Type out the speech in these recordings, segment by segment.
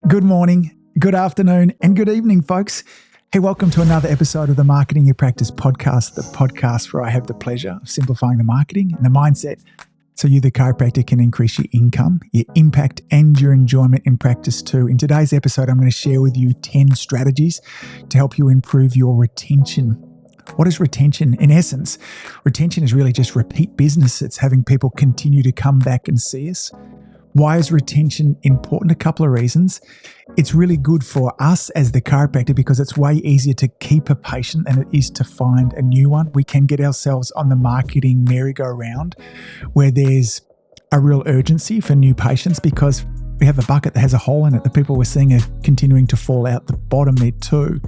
Good morning, good afternoon, and good evening, folks. Hey, welcome to another episode of the Marketing Your Practice podcast, the podcast where I have the pleasure of simplifying the marketing and the mindset so you, the chiropractor, can increase your income, your impact, and your enjoyment in practice too. In today's episode, I'm going to share with you 10 strategies to help you improve your retention. What is retention? In essence, retention is really just repeat business. It's having people continue to come back and see us. Why is retention important? A couple of reasons. It's really good for us as the chiropractor because it's way easier to keep a patient than it is to find a new one. We can get ourselves on the marketing merry-go-round where there's a real urgency for new patients because we have a bucket that has a hole in it. The people we're seeing are continuing to fall out the bottom there too.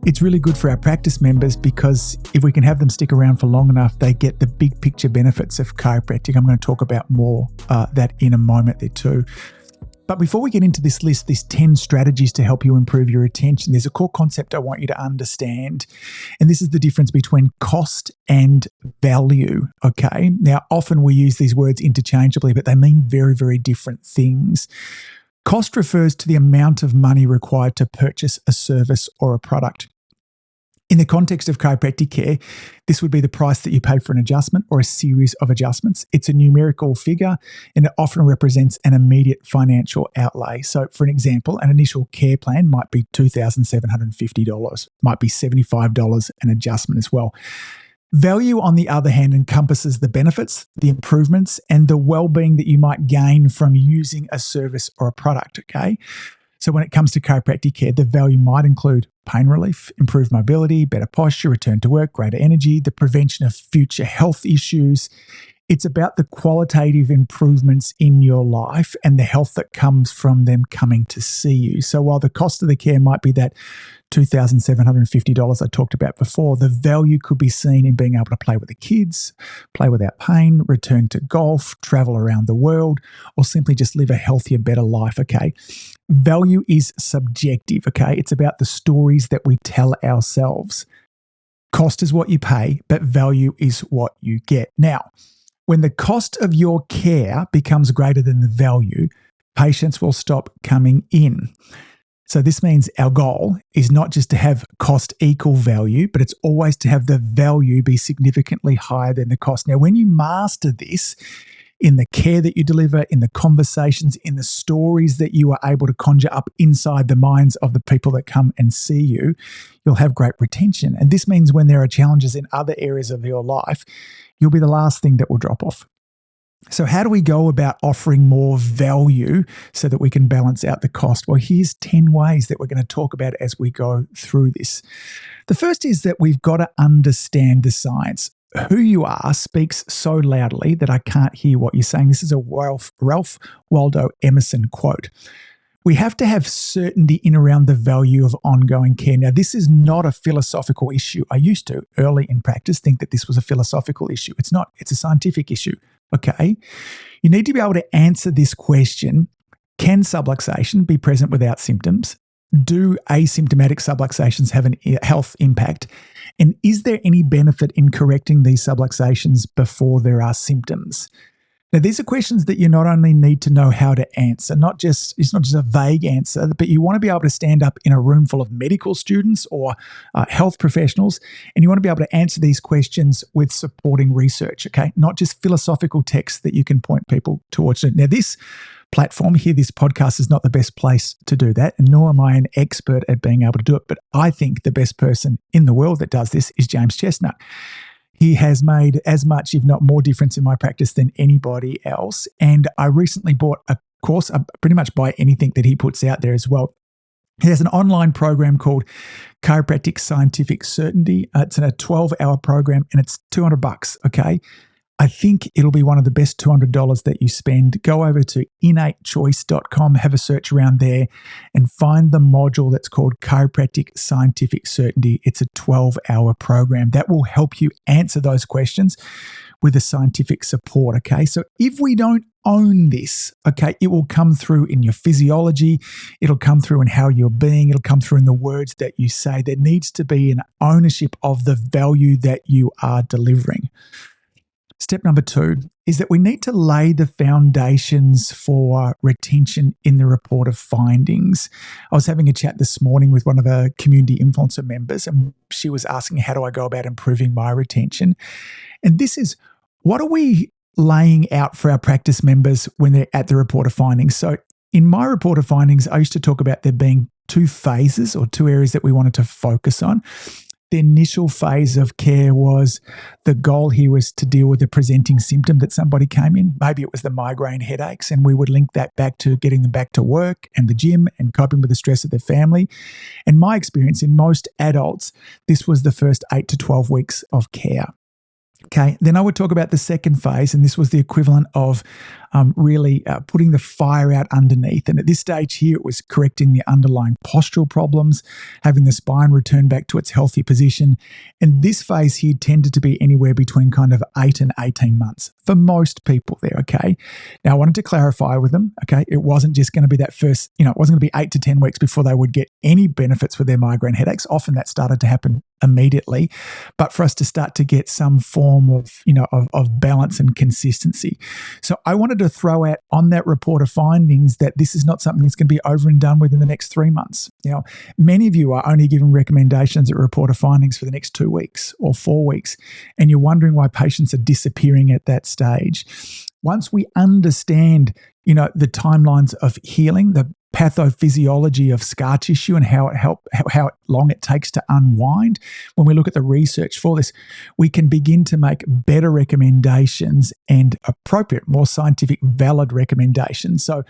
It's really good for our practice members because if we can have them stick around for long enough, they get the big picture benefits of chiropractic. I'm going to talk about more that in a moment there too. But before we get into this list, these 10 strategies to help you improve your retention, there's a core concept I want you to understand. And this is the difference between cost and value, okay? Now, often we use these words interchangeably, but they mean very, very different things. Cost refers to the amount of money required to purchase a service or a product. In the context of chiropractic care, this would be the price that you pay for an adjustment or a series of adjustments. It's a numerical figure and it often represents an immediate financial outlay. So for an example, an initial care plan might be $2,750, might be $75 an adjustment as well. Value, on the other hand, encompasses the benefits, the improvements, and the well-being that you might gain from using a service or a product, okay? So when it comes to chiropractic care, the value might include pain relief, improved mobility, better posture, return to work, greater energy, the prevention of future health issues. It's about the qualitative improvements in your life and the health that comes from them coming to see you. So while the cost of the care might be that $2,750 I talked about before, the value could be seen in being able to play with the kids, play without pain, return to golf, travel around the world, or simply just live a healthier, better life, okay? Value is subjective, okay? It's about the stories that we tell ourselves. Cost is what you pay, but value is what you get. Now, when the cost of your care becomes greater than the value, patients will stop coming in. So this means our goal is not just to have cost equal value, but it's always to have the value be significantly higher than the cost. Now, when you master this in the care that you deliver, in the conversations, in the stories that you are able to conjure up inside the minds of the people that come and see you, you'll have great retention. And this means when there are challenges in other areas of your life, you'll be the last thing that will drop off. So how do we go about offering more value so that we can balance out the cost? Well, here's 10 ways that we're going to talk about as we go through this. The first is that we've got to understand the science. Who you are speaks so loudly that I can't hear what you're saying. This is a Ralph Waldo Emerson quote. We have to have certainty in around the value of ongoing care. Now, this is not a philosophical issue. I used to, early in practice, think that this was a philosophical issue. It's not. It's a scientific issue, okay? You need to be able to answer this question. Can subluxation be present without symptoms? Do asymptomatic subluxations have a health impact? And is there any benefit in correcting these subluxations before there are symptoms? Now, these are questions that you not only need to know how to answer, it's not just a vague answer, but you want to be able to stand up in a room full of medical students or health professionals, and you want to be able to answer these questions with supporting research, okay? Not just philosophical texts that you can point people towards. Now, this platform here, this podcast, is not the best place to do that, and nor am I an expert at being able to do it, but I think the best person in the world that does this is James Chestnut. He has made as much, if not more, difference in my practice than anybody else. And I recently bought a course. I pretty much buy anything that he puts out there as well. He has an online program called Chiropractic Scientific Certainty. It's a 12-hour program and it's $200, okay? I think it'll be one of the best $200 that you spend. Go over to innatechoice.com, have a search around there, and find the module that's called Chiropractic Scientific Certainty. It's a 12-hour program that will help you answer those questions with the scientific support, okay? So if we don't own this, okay, it will come through in your physiology, it'll come through in how you're being, it'll come through in the words that you say. There needs to be an ownership of the value that you are delivering. Step number 2 is that we need to lay the foundations for retention in the report of findings. I was having a chat this morning with one of our community influencer members, and she was asking, how do I go about improving my retention? And this is, what are we laying out for our practice members when they're at the report of findings? So in my report of findings, I used to talk about there being two phases or two areas that we wanted to focus on. The initial phase of care was, the goal here was to deal with the presenting symptom that somebody came in. Maybe it was the migraine headaches, and we would link that back to getting them back to work and the gym and coping with the stress of their family. And my experience, in most adults, this was the first 8 to 12 weeks of care. Okay, then I would talk about the second phase, and this was the equivalent of really putting the fire out underneath. And at this stage here, it was correcting the underlying postural problems, having the spine return back to its healthy position. And this phase here tended to be anywhere between kind of 8 and 18 months for most people there, okay? Now, I wanted to clarify with them, okay? It wasn't just going to be that first, it wasn't going to be 8 to 10 weeks before they would get any benefits with their migraine headaches. Often that started to happen immediately, but for us to start to get some form of balance and consistency. So I wanted to throw out on that report of findings that this is not something that's going to be over and done within the next 3 months. Many of you are only given recommendations at report of findings for the next 2 weeks or 4 weeks, and you're wondering why patients are disappearing at that stage. Once we understand, the timelines of healing, the pathophysiology of scar tissue and how long it takes to unwind, when we look at the research for this, we can begin to make better recommendations and appropriate, more scientific, valid recommendations. So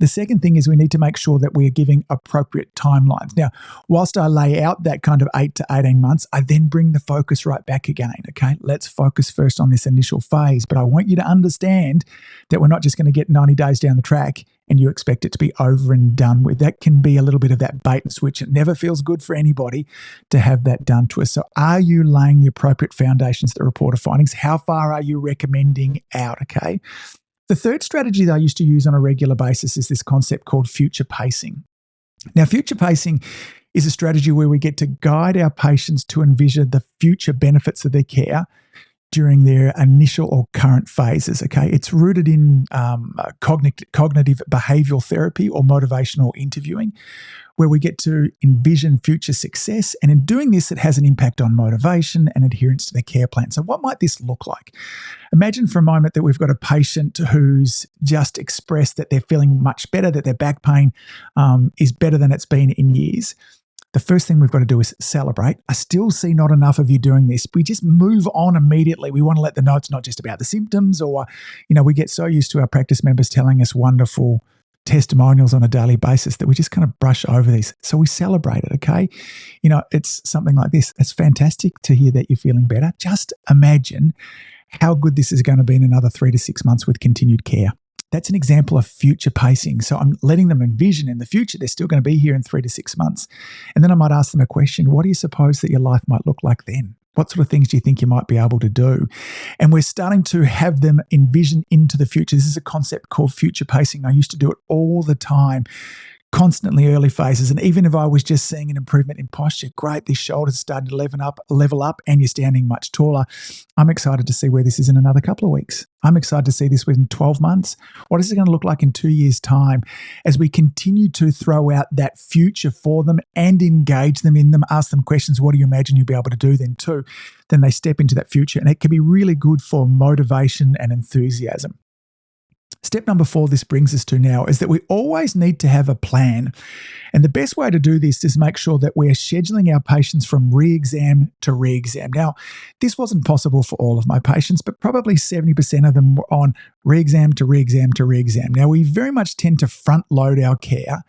the second thing is we need to make sure that we are giving appropriate timelines. Now, whilst I lay out that kind of 8 to 18 months, I then bring the focus right back again, okay? Let's focus first on this initial phase, but I want you to understand that we're not just going to get 90 days down the track and you expect it to be over and done with. That can be a little bit of that bait and switch. It never feels good for anybody to have that done to us. So are you laying the appropriate foundations at the report of findings? How far are you recommending out, okay? The third strategy that I used to use on a regular basis is this concept called future pacing. Now, future pacing is a strategy where we get to guide our patients to envision the future benefits of their care during their initial or current phases, okay? It's rooted in cognitive behavioral therapy or motivational interviewing, where we get to envision future success. And in doing this, it has an impact on motivation and adherence to the care plan. So what might this look like? Imagine for a moment that we've got a patient who's just expressed that they're feeling much better, that their back pain is better than it's been in years. The first thing we've got to do is celebrate. I still see not enough of you doing this. We just move on immediately. We want to let them know it's not just about the symptoms, or, we get so used to our practice members telling us wonderful testimonials on a daily basis that we just kind of brush over these. So we celebrate it, okay? It's something like this. It's fantastic to hear that you're feeling better. Just imagine how good this is going to be in another 3 to 6 months with continued care. That's an example of future pacing. So I'm letting them envision in the future they're still going to be here in 3 to 6 months. And then I might ask them a question: what do you suppose that your life might look like then? What sort of things do you think you might be able to do? And we're starting to have them envision into the future. This is a concept called future pacing. I used to do it all the time, constantly early phases. And even if I was just seeing an improvement in posture, great, this shoulder's starting to level up and you're standing much taller. I'm excited to see where this is in another couple of weeks. I'm excited to see this within 12 months. What is it going to look like in 2 years' time as we continue to throw out that future for them and engage them in them, ask them questions, what do you imagine you'll be able to do then too? Then they step into that future, and it can be really good for motivation and enthusiasm. Step number 4 this brings us to now is that we always need to have a plan. And the best way to do this is make sure that we're scheduling our patients from re-exam to re-exam. Now, this wasn't possible for all of my patients, but probably 70% of them were on re-exam to re-exam to re-exam. Now, we very much tend to front load our care,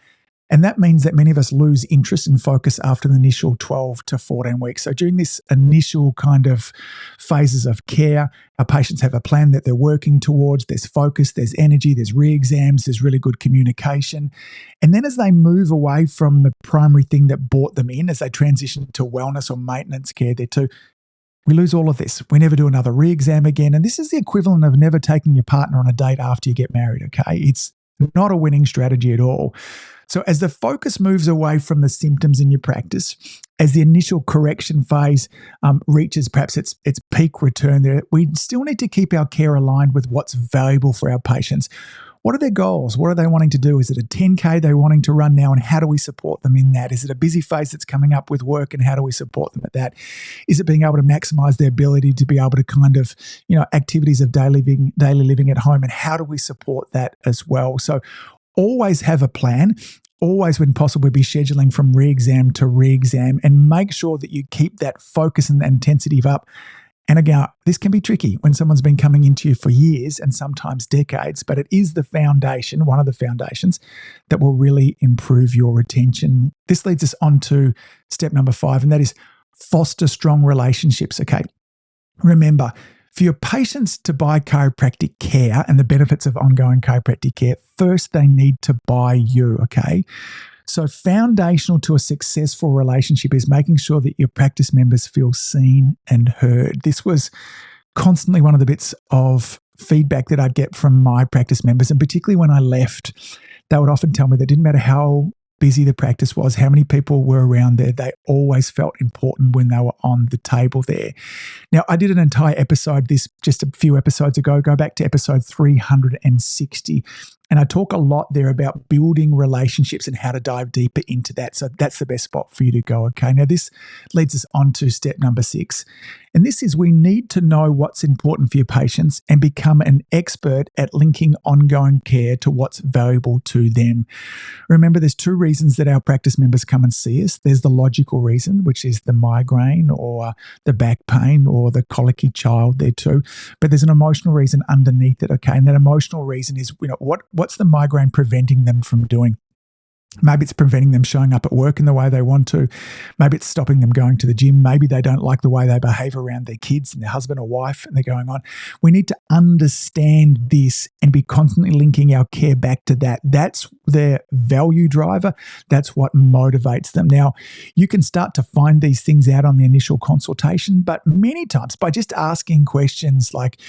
and that means that many of us lose interest and focus after the initial 12 to 14 weeks. So during this initial kind of phases of care, our patients have a plan that they're working towards. There's focus, there's energy, there's re-exams, there's really good communication. And then as they move away from the primary thing that brought them in, as they transition to wellness or maintenance care there too, we lose all of this. We never do another re-exam again. And this is the equivalent of never taking your partner on a date after you get married, okay? It's not a winning strategy at all. So as the focus moves away from the symptoms in your practice as the initial correction phase reaches perhaps its peak return there, we still need to keep our care aligned with what's valuable for our patients. What are their goals? What are they wanting to do? Is it a 10K they're wanting to run now, and how do we support them in that? Is it a busy phase that's coming up with work, and how do we support them at that? Is it being able to maximize their ability to be able to kind of, activities of daily living at home, and how do we support that as well? So always have a plan. Always, when possible, be scheduling from re-exam to re-exam, and make sure that you keep that focus and intensity up. And again, this can be tricky when someone's been coming into you for years and sometimes decades, but it is the foundation, one of the foundations, that will really improve your retention. This leads us on to step number 5, and that is foster strong relationships. Okay. Remember, for your patients to buy chiropractic care and the benefits of ongoing chiropractic care, first they need to buy you. Okay. So foundational to a successful relationship is making sure that your practice members feel seen and heard. This was constantly one of the bits of feedback that I'd get from my practice members, and particularly when I left, they would often tell me that it didn't matter how busy the practice was, how many people were around there, they always felt important when they were on the table there. Now, I did an entire episode, this just a few episodes ago, go back to episode 360, and I talk a lot there about building relationships and how to dive deeper into that. So that's the best spot for you to go. Okay. Now, this leads us on to step number 6. And this is, we need to know what's important for your patients and become an expert at linking ongoing care to what's valuable to them. Remember, there's 2 reasons that our practice members come and see us. There's the logical reason, which is the migraine or the back pain or the colicky child there too. But there's an emotional reason underneath it. Okay. And that emotional reason is, what's the migraine preventing them from doing? Maybe it's preventing them showing up at work in the way they want to. Maybe it's stopping them going to the gym. Maybe they don't like the way they behave around their kids and their husband or wife, and they're going on. We need to understand this and be constantly linking our care back to that. That's their value driver. That's what motivates them. Now, you can start to find these things out on the initial consultation, but many times by just asking questions like,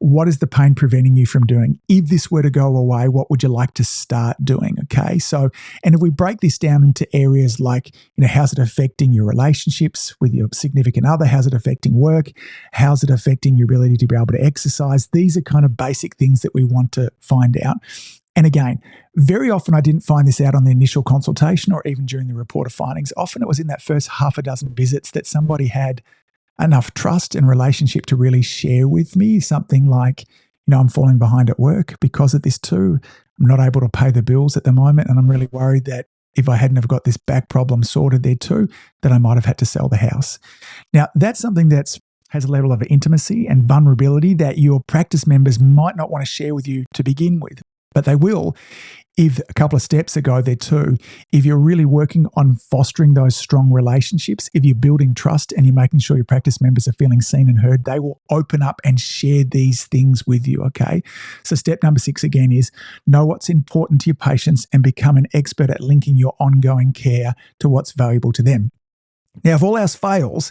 what is the pain preventing you from doing? If this were to go away, what would you like to start doing? Okay. So, and if we break this down into areas like, how's it affecting your relationships with your significant other? How's it affecting work? How's it affecting your ability to be able to exercise? These are kind of basic things that we want to find out. And again, very often I didn't find this out on the initial consultation or even during the report of findings. Often it was in that first half a dozen visits that somebody had enough trust and relationship to really share with me something like, I'm falling behind at work because of this too. I'm not able to pay the bills at the moment, and I'm really worried that if I hadn't have got this back problem sorted there too, that I might have had to sell the house. Now, that's something that has a level of intimacy and vulnerability that your practice members might not want to share with you to begin with, but they will if a couple of steps ago there too, if you're really working on fostering those strong relationships, if you're building trust and you're making sure your practice members are feeling seen and heard, they will open up and share these things with you, okay? So step number 6 again is know what's important to your patients and become an expert at linking your ongoing care to what's valuable to them. Now, if all else fails,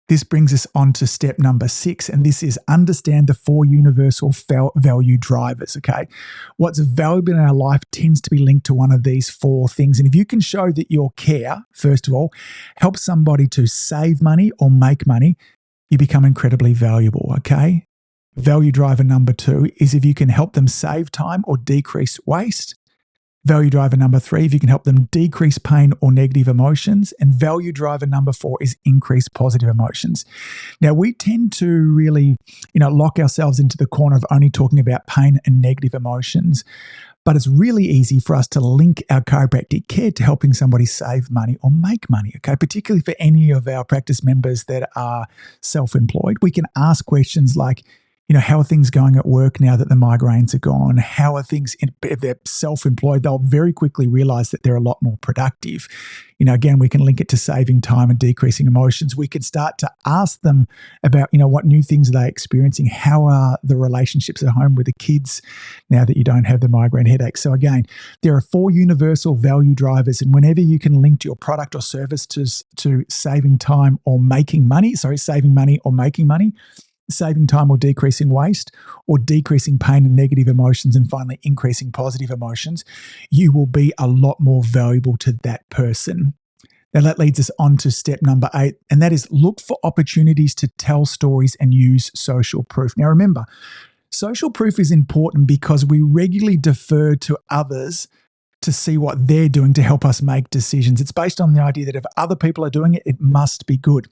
this brings us on to step number 6, and this is understand the 4 universal value drivers, okay? What's valuable in our life tends to be linked to one of these 4 things. And if you can show that your care, first of all, helps somebody to save money or make money, you become incredibly valuable, okay? Value driver number 2 is if you can help them save time or decrease waste. Value driver number 3, if you can help them decrease pain or negative emotions. And value driver number 4 is increase positive emotions. Now, we tend to really, lock ourselves into the corner of only talking about pain and negative emotions. But it's really easy for us to link our chiropractic care to helping somebody save money or make money, okay? Particularly for any of our practice members that are self-employed. We can ask questions like, how are things going at work now that the migraines are gone? How are things, if they're self-employed, they'll very quickly realize that they're a lot more productive. Again, we can link it to saving time and decreasing emotions. We can start to ask them about, what new things are they experiencing? How are the relationships at home with the kids now that you don't have the migraine headache? So again, there are 4 universal value drivers, and whenever you can link your product or service to saving time or making money, saving money or making money, saving time or decreasing waste, or decreasing pain and negative emotions, and finally increasing positive emotions, you will be a lot more valuable to that person. Now, that leads us on to step number 8, and that is look for opportunities to tell stories and use social proof. Now, remember, social proof is important because we regularly defer to others to see what they're doing to help us make decisions. It's based on the idea that if other people are doing it, it must be good.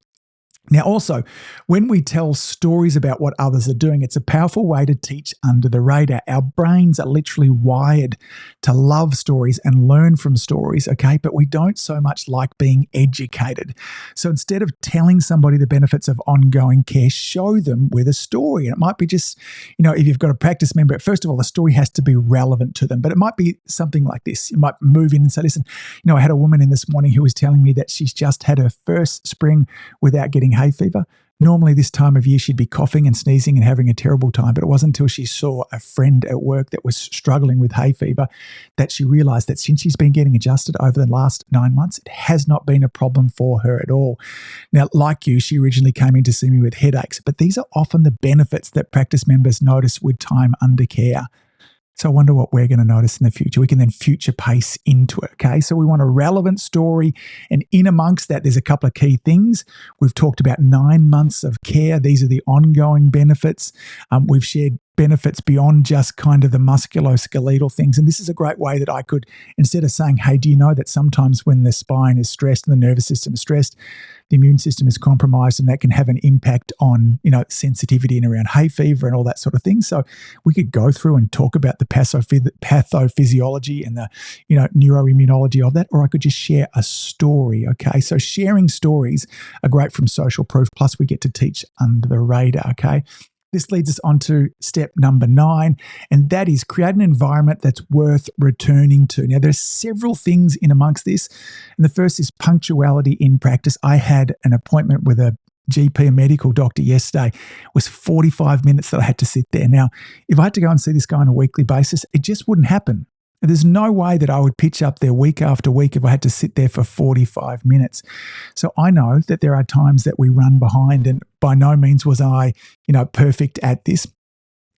Now, also, when we tell stories about what others are doing, it's a powerful way to teach under the radar. Our brains are literally wired to love stories and learn from stories, okay? But we don't so much like being educated. So instead of telling somebody the benefits of ongoing care, show them with a story. And it might be just, if you've got a practice member, first of all, the story has to be relevant to them, but it might be something like this. You might move in and say, listen, I had a woman in this morning who was telling me that she's just had her first spring without getting hay fever. Normally this time of year she'd be coughing and sneezing and having a terrible time, but it wasn't until she saw a friend at work that was struggling with hay fever that she realized that since she's been getting adjusted over the last 9 months, it has not been a problem for her at all. Now, like you, she originally came in to see me with headaches, but these are often the benefits that practice members notice with time under care. So I wonder what we're going to notice in the future. We can then future pace into it, okay? So we want a relevant story, and in amongst that, there's a couple of key things. We've talked about 9 months of care. These are the ongoing benefits. We've shared benefits beyond just kind of the musculoskeletal things. And this is a great way that I could, instead of saying, hey, do you know that sometimes when the spine is stressed and the nervous system is stressed, the immune system is compromised, and that can have an impact on, sensitivity and around hay fever and all that sort of thing. So we could go through and talk about the pathophysiology and the, neuroimmunology of that, or I could just share a story, okay? So sharing stories are great from social proof, plus we get to teach under the radar, okay? This leads us on to step number 9, and that is create an environment that's worth returning to. Now, there's several things in amongst this, and the first is punctuality in practice. I had an appointment with a GP, a medical doctor yesterday. It was 45 minutes that I had to sit there. Now, if I had to go and see this guy on a weekly basis, it just wouldn't happen. There's no way that I would pitch up there week after week if I had to sit there for 45 minutes. So I know that there are times that we run behind, and by no means was I, perfect at this.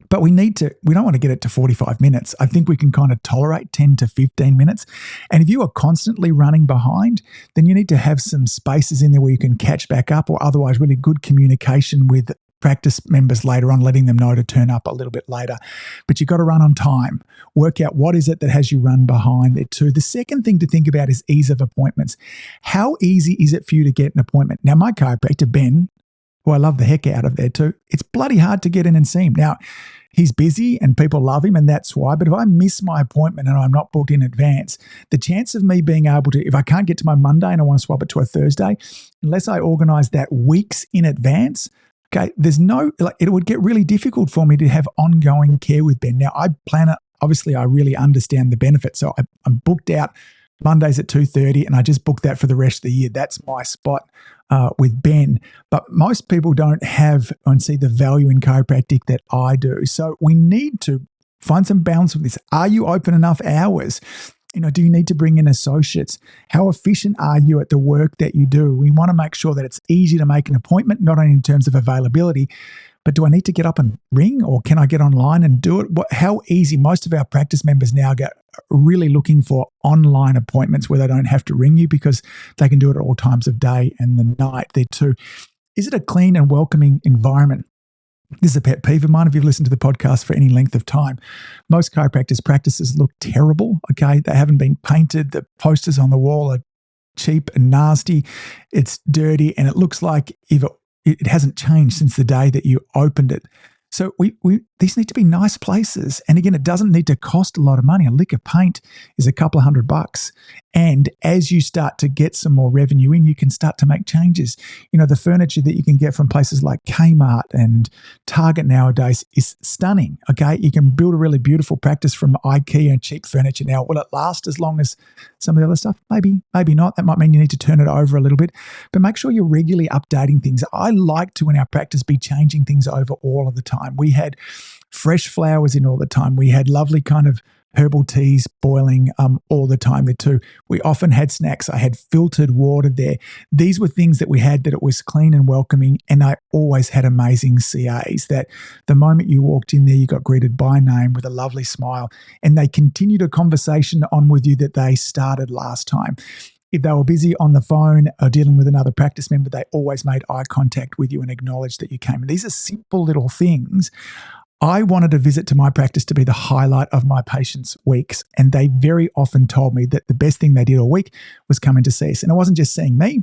But we don't want to get it to 45 minutes. I think we can kind of tolerate 10 to 15 minutes. And if you are constantly running behind, then you need to have some spaces in there where you can catch back up, or otherwise really good communication with practice members later on, letting them know to turn up a little bit later. But you've got to run on time. Work out what is it that has you run behind there too. The second thing to think about is ease of appointments. How easy is it for you to get an appointment? Now, my chiropractor, Ben, who I love the heck out of there too, it's bloody hard to get in and see him. Now, he's busy and people love him, and that's why. But if I miss my appointment and I'm not booked in advance, the chance of me being able to, if I can't get to my Monday and I want to swap it to a Thursday, unless I organize that weeks in advance, okay, it would get really difficult for me to have ongoing care with Ben. Now, I plan it, obviously I really understand the benefits. So I'm booked out Mondays at 2:30, and I just booked that for the rest of the year. That's my spot with Ben. But most people don't have and see the value in chiropractic that I do. So we need to find some balance with this. Are you open enough hours? Do you need to bring in associates? How efficient are you at the work that you do? We want to make sure that it's easy to make an appointment, not only in terms of availability, but do I need to get up and ring, or can I get online and do it? How easy? Most of our practice members now get really looking for online appointments where they don't have to ring you because they can do it at all times of day and the night there too. Is it a clean and welcoming environment? This is a pet peeve of mine if you've listened to the podcast for any length of time. Most chiropractors' practices look terrible, okay? They haven't been painted. The posters on the wall are cheap and nasty. It's dirty, and it looks like it hasn't changed since the day that you opened it. So these need to be nice places. And again, it doesn't need to cost a lot of money. A lick of paint is a couple of $100. And as you start to get some more revenue in, you can start to make changes. The furniture that you can get from places like Kmart and Target nowadays is stunning, okay? You can build a really beautiful practice from IKEA and cheap furniture. Now, will it last as long as some of the other stuff? Maybe not. That might mean you need to turn it over a little bit. But make sure you're regularly updating things. I like to, in our practice, be changing things over all of the time. We had fresh flowers in all the time. We had lovely kind of herbal teas boiling all the time there too. We often had snacks. I had filtered water there. These were things that we had that it was clean and welcoming, and I always had amazing CAs that the moment you walked in there, you got greeted by name with a lovely smile, and they continued a conversation on with you that they started last time. If they were busy on the phone or dealing with another practice member, they always made eye contact with you and acknowledged that you came. And these are simple little things. I wanted a visit to my practice to be the highlight of my patients' weeks. And they very often told me that the best thing they did all week was coming to see us. And it wasn't just seeing me,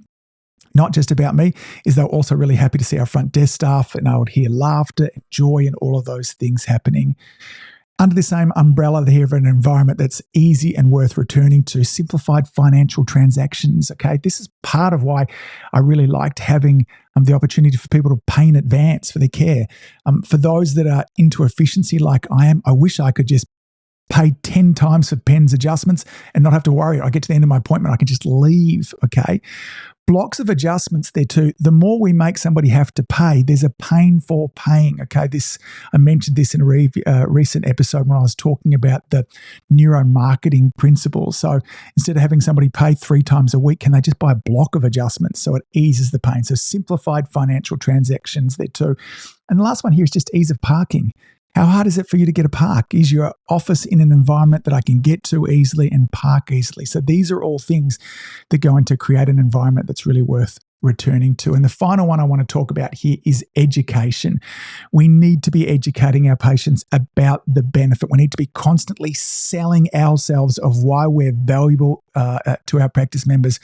not just about me, is they were also really happy to see our front desk staff, and I would hear laughter and joy and all of those things happening. Under the same umbrella here of an environment that's easy and worth returning to, simplified financial transactions. Okay, this is part of why I really liked having the opportunity for people to pay in advance for their care. For those that are into efficiency like I am, I wish I could just pay 10 times for pens adjustments and not have to worry. I get to the end of my appointment, I can just leave, okay? Blocks of adjustments there too. The more we make somebody have to pay, there's a pain for paying, okay? I mentioned this in a recent episode when I was talking about the neuromarketing principles. So instead of having somebody pay 3 times a week, can they just buy a block of adjustments so it eases the pain? So simplified financial transactions there too. And the last one here is just ease of parking. How hard is it for you to get a park? Is your office in an environment that I can get to easily and park easily? So these are all things that go into create an environment that's really worth returning to. And the final one I want to talk about here is education. We need to be educating our patients about the benefit. We need to be constantly selling ourselves of why we're valuable to our practice members.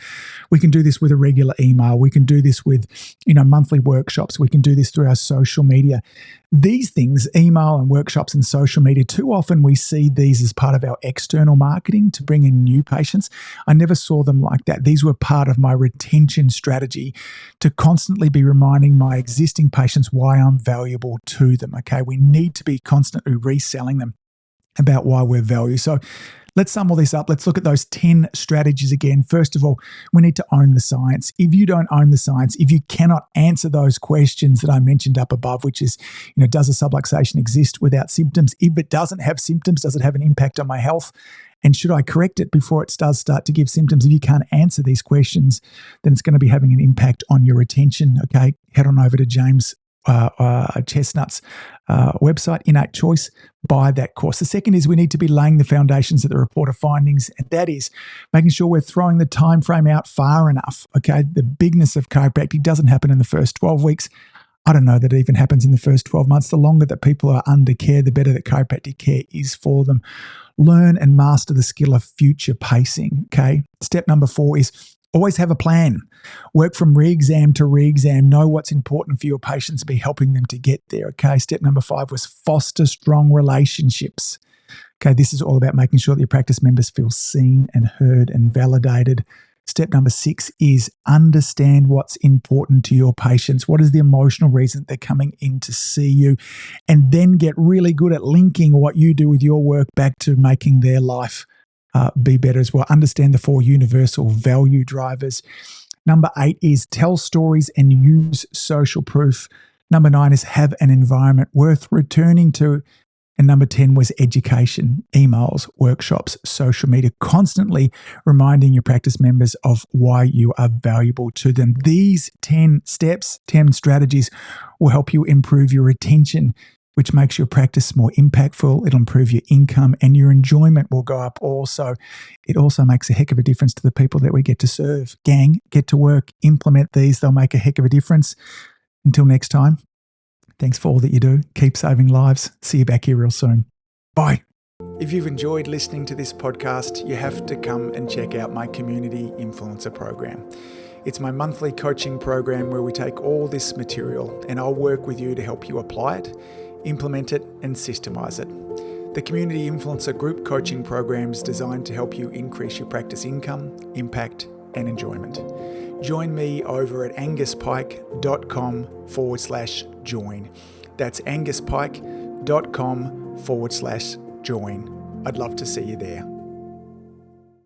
We can do this with a regular email. We can do this with, monthly workshops. We can do this through our social media. These things, email and workshops and social media, too often we see these as part of our external marketing to bring in new patients. I never saw them like that. These were part of my retention strategy to constantly be reminding my existing patients why I'm valuable to them, okay? We need to be constantly reselling them about why we're valuable. So let's sum all this up. Let's look at those 10 strategies again. First of all, we need to own the science. If you don't own the science, if you cannot answer those questions that I mentioned up above, which is, does a subluxation exist without symptoms? If it doesn't have symptoms, does it have an impact on my health? And should I correct it before it does start to give symptoms? If you can't answer these questions, then it's going to be having an impact on your retention. Okay, head on over to James Chestnut's website, Innate Choice, buy that course. The second is we need to be laying the foundations of the report of findings, and that is making sure we're throwing the time frame out far enough. Okay, the bigness of chiropractic doesn't happen in the first 12 weeks. I don't know that it even happens in the first 12 months. The longer that people are under care, the better that chiropractic care is for them. Learn and master the skill of future pacing. Okay, step number 4 is always have a plan. Work from re-exam to re-exam. Know what's important for your patients. Be helping them to get there. Okay. Step number 5 was foster strong relationships. Okay. This is all about making sure that your practice members feel seen and heard and validated. Step number 6 is understand what's important to your patients. What is the emotional reason they're coming in to see you? And then get really good at linking what you do with your work back to making their life be better as well. Understand the 4 universal value drivers. Number 8 is tell stories and use social proof. Number 9 is have an environment worth returning to. And number 10 was education, emails, workshops, social media, constantly reminding your practice members of why you are valuable to them. These 10 steps, 10 strategies will help you improve your retention, which makes your practice more impactful. It'll improve your income and your enjoyment will go up also. It also makes a heck of a difference to the people that we get to serve. Gang, get to work, implement these. They'll make a heck of a difference. Until next time, thanks for all that you do. Keep saving lives. See you back here real soon. Bye. If you've enjoyed listening to this podcast, you have to come and check out my Community Influencer program. It's my monthly coaching program where we take all this material and I'll work with you to help you apply it, implement it, and systemize it. The Community Influencer Group Coaching Program is designed to help you increase your practice income, impact, and enjoyment. Join me over at anguspyke.com/join. That's anguspyke.com/join. I'd love to see you there.